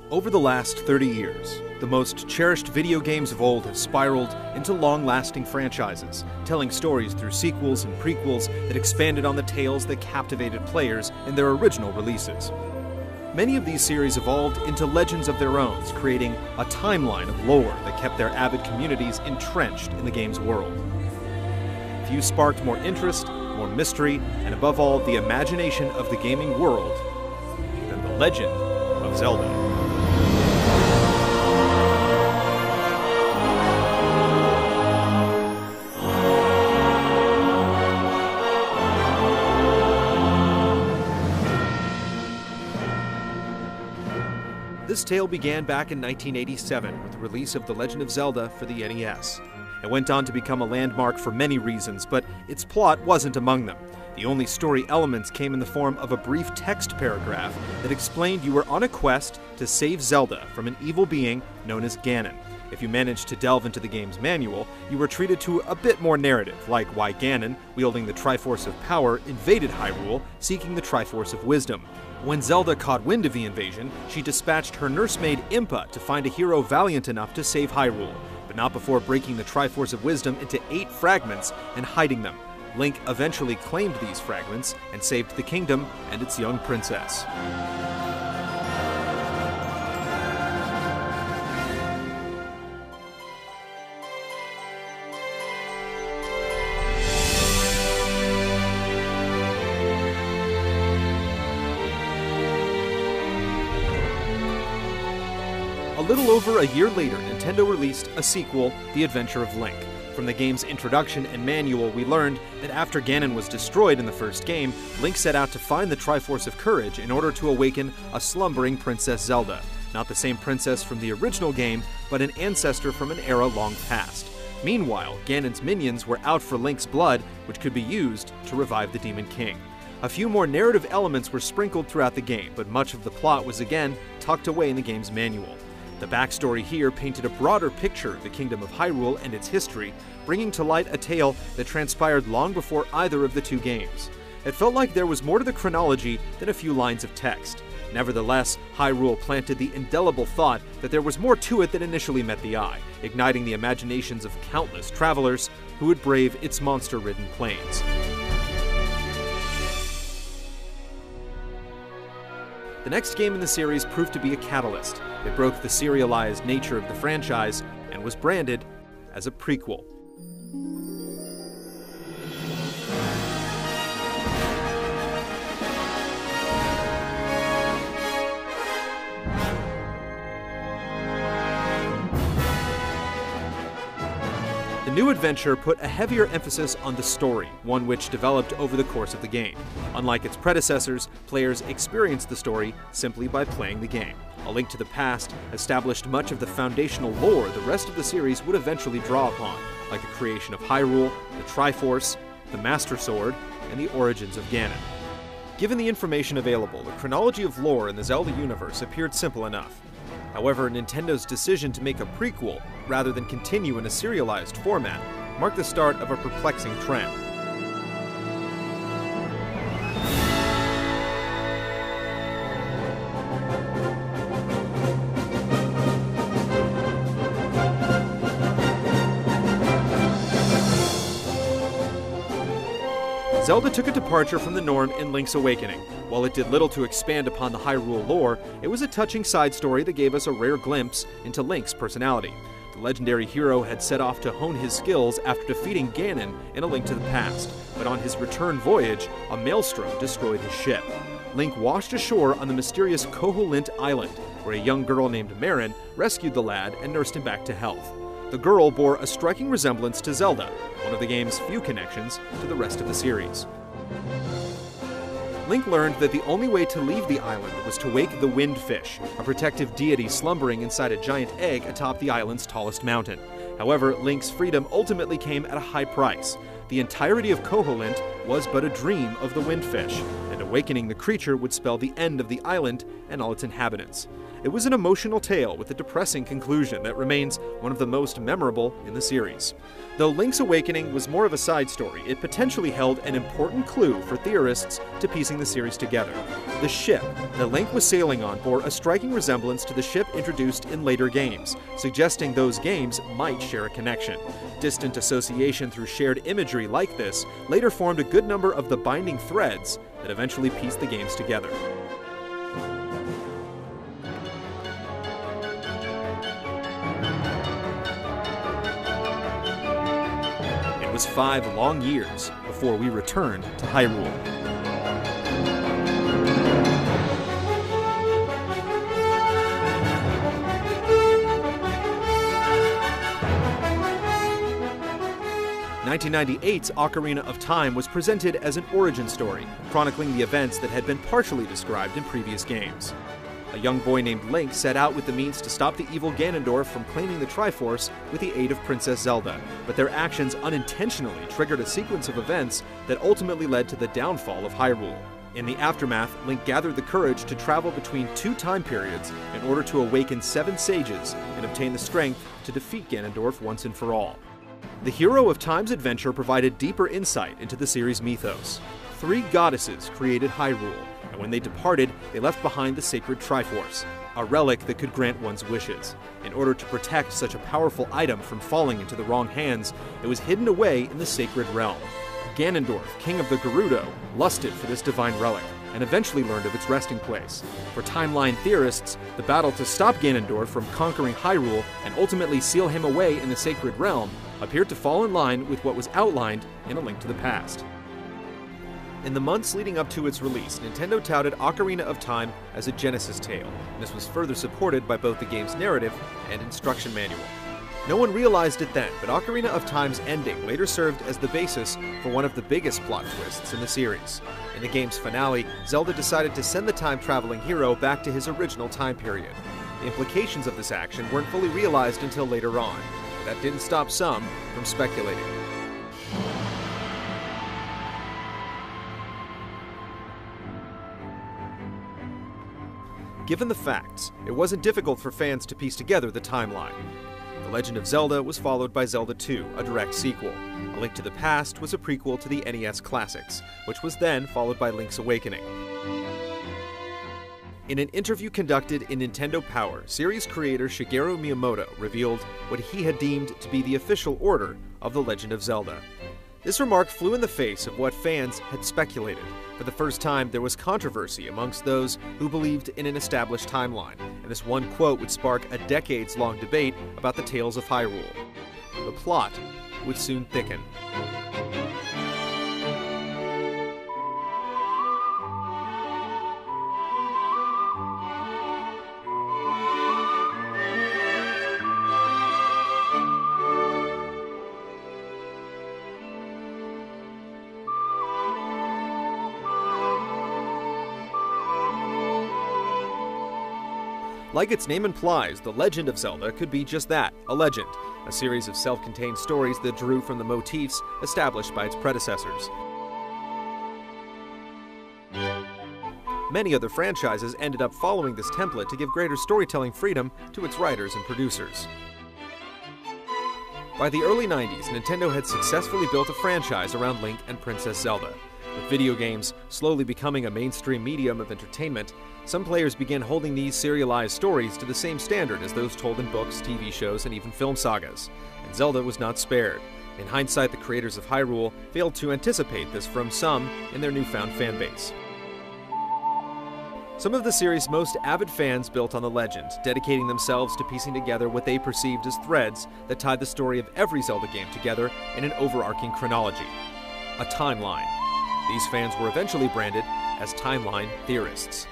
Over the last 30 years, the most cherished video games of old have spiraled into long-lasting franchises, telling stories through sequels and prequels that expanded on the tales that captivated players in their original releases. Many of these series evolved into legends of their own, creating a timeline of lore that kept their avid communities entrenched in the game's world. Few sparked more interest, more mystery, and above all, the imagination of the gaming world than The Legend of Zelda. This tale began back in 1987 with the release of The Legend of Zelda for the NES. It went on to become a landmark for many reasons, but its plot wasn't among them. The only story elements came in the form of a brief text paragraph that explained you were on a quest to save Zelda from an evil being known as Ganon. If you managed to delve into the game's manual, you were treated to a bit more narrative, like why Ganon, wielding the Triforce of Power, invaded Hyrule, seeking the Triforce of Wisdom. When Zelda caught wind of the invasion, she dispatched her nursemaid Impa to find a hero valiant enough to save Hyrule, but not before breaking the Triforce of Wisdom into 8 fragments and hiding them. Link eventually claimed these fragments and saved the kingdom and its young princess. A little over a year later, Nintendo released a sequel, The Adventure of Link. From the game's introduction and manual, we learned that after Ganon was destroyed in the first game, Link set out to find the Triforce of Courage in order to awaken a slumbering Princess Zelda. Not the same princess from the original game, but an ancestor from an era long past. Meanwhile, Ganon's minions were out for Link's blood, which could be used to revive the Demon King. A few more narrative elements were sprinkled throughout the game, but much of the plot was again tucked away in the game's manual. The backstory here painted a broader picture of the Kingdom of Hyrule and its history, bringing to light a tale that transpired long before either of the two games. It felt like there was more to the chronology than a few lines of text. Nevertheless, Hyrule planted the indelible thought that there was more to it than initially met the eye, igniting the imaginations of countless travelers who would brave its monster-ridden plains. The next game in the series proved to be a catalyst. It broke the serialized nature of the franchise and was branded as a prequel. The new adventure put a heavier emphasis on the story, one which developed over the course of the game. Unlike its predecessors, players experienced the story simply by playing the game. A Link to the Past established much of the foundational lore the rest of the series would eventually draw upon, like the creation of Hyrule, the Triforce, the Master Sword, and the origins of Ganon. Given the information available, the chronology of lore in the Zelda universe appeared simple enough. However, Nintendo's decision to make a prequel, rather than continue in a serialized format, marked the start of a perplexing trend. Zelda took a departure from the norm in Link's Awakening. While it did little to expand upon the Hyrule lore, it was a touching side story that gave us a rare glimpse into Link's personality. The legendary hero had set off to hone his skills after defeating Ganon in A Link to the Past, but on his return voyage, a maelstrom destroyed his ship. Link washed ashore on the mysterious Koholint Island, where a young girl named Marin rescued the lad and nursed him back to health. The girl bore a striking resemblance to Zelda, one of the game's few connections to the rest of the series. Link learned that the only way to leave the island was to wake the Windfish, a protective deity slumbering inside a giant egg atop the island's tallest mountain. However, Link's freedom ultimately came at a high price. The entirety of Koholint was but a dream of the Windfish, and to Awakening the creature would spell the end of the island and all its inhabitants. It was an emotional tale with a depressing conclusion that remains one of the most memorable in the series. Though Link's Awakening was more of a side story, it potentially held an important clue for theorists to piecing the series together. The ship that Link was sailing on bore a striking resemblance to the ship introduced in later games, suggesting those games might share a connection. Distant association through shared imagery like this later formed a good number of the binding threads that eventually pieced the games together. It was 5 long years before we returned to Hyrule. In 1998's Ocarina of Time was presented as an origin story, chronicling the events that had been partially described in previous games. A young boy named Link set out with the means to stop the evil Ganondorf from claiming the Triforce with the aid of Princess Zelda, but their actions unintentionally triggered a sequence of events that ultimately led to the downfall of Hyrule. In the aftermath, Link gathered the courage to travel between 2 time periods in order to awaken 7 sages and obtain the strength to defeat Ganondorf once and for all. The Hero of Time's adventure provided deeper insight into the series' mythos. 3 goddesses created Hyrule, and when they departed, they left behind the sacred Triforce, a relic that could grant one's wishes. In order to protect such a powerful item from falling into the wrong hands, it was hidden away in the sacred realm. Ganondorf, king of the Gerudo, lusted for this divine relic, and eventually learned of its resting place. For timeline theorists, the battle to stop Ganondorf from conquering Hyrule and ultimately seal him away in the sacred realm appeared to fall in line with what was outlined in A Link to the Past. In the months leading up to its release, Nintendo touted Ocarina of Time as a Genesis tale, and this was further supported by both the game's narrative and instruction manual. No one realized it then, but Ocarina of Time's ending later served as the basis for one of the biggest plot twists in the series. In the game's finale, Zelda decided to send the time-traveling hero back to his original time period. The implications of this action weren't fully realized until later on, but that didn't stop some from speculating. Given the facts, it wasn't difficult for fans to piece together the timeline. The Legend of Zelda was followed by Zelda 2, a direct sequel. A Link to the Past was a prequel to the NES classics, which was then followed by Link's Awakening. In an interview conducted in Nintendo Power, series creator Shigeru Miyamoto revealed what he had deemed to be the official order of The Legend of Zelda. This remark flew in the face of what fans had speculated. For the first time, there was controversy amongst those who believed in an established timeline, and this one quote would spark a decades-long debate about the tales of Hyrule. The plot would soon thicken. Like its name implies, The Legend of Zelda could be just that, a legend, a series of self-contained stories that drew from the motifs established by its predecessors. Many other franchises ended up following this template to give greater storytelling freedom to its writers and producers. By the early 90s, Nintendo had successfully built a franchise around Link and Princess Zelda. With video games slowly becoming a mainstream medium of entertainment, some players began holding these serialized stories to the same standard as those told in books, TV shows, and even film sagas. And Zelda was not spared. In hindsight, the creators of Hyrule failed to anticipate this from some in their newfound fanbase. Some of the series' most avid fans built on the legend, dedicating themselves to piecing together what they perceived as threads that tied the story of every Zelda game together in an overarching chronology, a timeline. These fans were eventually branded as timeline theorists.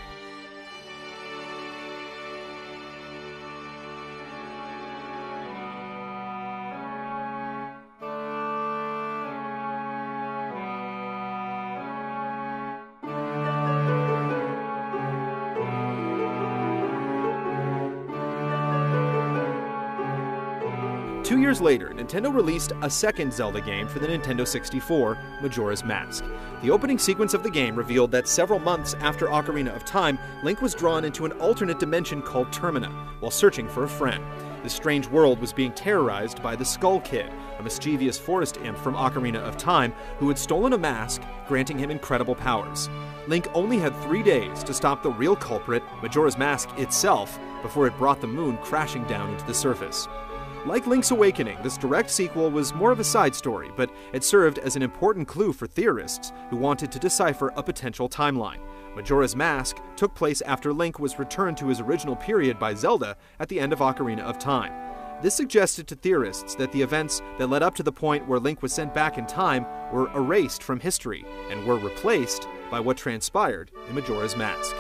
2 years later, Nintendo released a second Zelda game for the Nintendo 64, Majora's Mask. The opening sequence of the game revealed that several months after Ocarina of Time, Link was drawn into an alternate dimension called Termina, while searching for a friend. This strange world was being terrorized by the Skull Kid, a mischievous forest imp from Ocarina of Time who had stolen a mask, granting him incredible powers. Link only had 3 days to stop the real culprit, Majora's Mask itself, before it brought the moon crashing down into the surface. Like Link's Awakening, this direct sequel was more of a side story, but it served as an important clue for theorists who wanted to decipher a potential timeline. Majora's Mask took place after Link was returned to his original period by Zelda at the end of Ocarina of Time. This suggested to theorists that the events that led up to the point where Link was sent back in time were erased from history and were replaced by what transpired in Majora's Mask.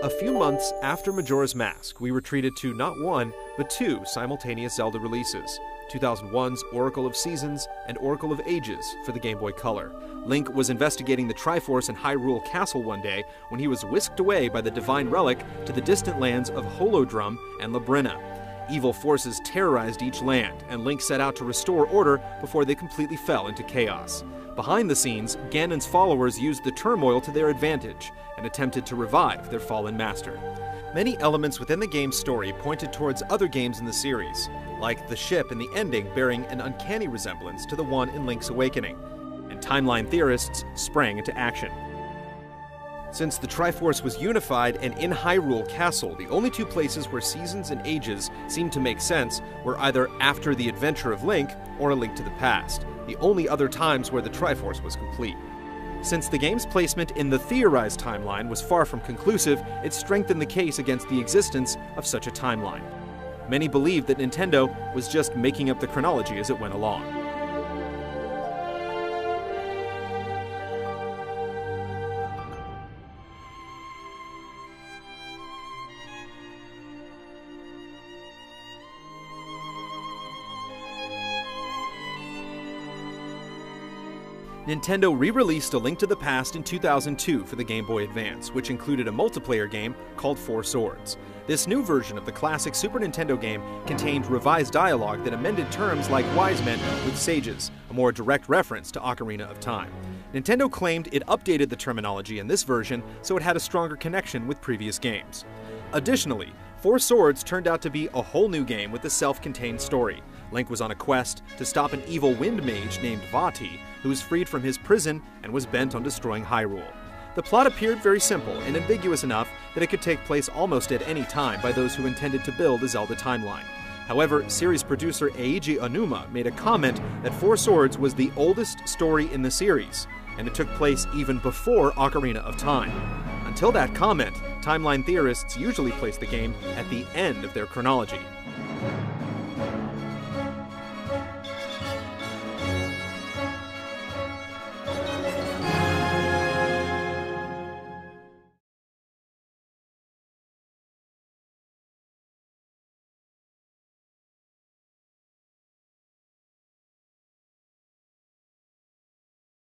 A few months after Majora's Mask, we were treated to not one, but 2 simultaneous Zelda releases, 2001's Oracle of Seasons and Oracle of Ages for the Game Boy Color. Link was investigating the Triforce in Hyrule Castle one day when he was whisked away by the Divine Relic to the distant lands of Holodrum and Labrynna. Evil forces terrorized each land, and Link set out to restore order before they completely fell into chaos. Behind the scenes, Ganon's followers used the turmoil to their advantage and attempted to revive their fallen master. Many elements within the game's story pointed towards other games in the series, like the ship in the ending bearing an uncanny resemblance to the one in Link's Awakening, and timeline theorists sprang into action. Since the Triforce was unified and in Hyrule Castle, the only 2 places where Seasons and Ages seemed to make sense were either after the adventure of Link or A Link to the Past, the only other times where the Triforce was complete. Since the game's placement in the theorized timeline was far from conclusive, it strengthened the case against the existence of such a timeline. Many believed that Nintendo was just making up the chronology as it went along. Nintendo re-released A Link to the Past in 2002 for the Game Boy Advance, which included a multiplayer game called Four Swords. This new version of the classic Super Nintendo game contained revised dialogue that amended terms like wise men with sages, a more direct reference to Ocarina of Time. Nintendo claimed it updated the terminology in this version so it had a stronger connection with previous games. Additionally, Four Swords turned out to be a whole new game with a self-contained story. Link was on a quest to stop an evil wind mage named Vati, who was freed from his prison and was bent on destroying Hyrule. The plot appeared very simple and ambiguous enough that it could take place almost at any time by those who intended to build a Zelda timeline. However, series producer Eiji Aonuma made a comment that Four Swords was the oldest story in the series, and it took place even before Ocarina of Time. Until that comment, timeline theorists usually place the game at the end of their chronology.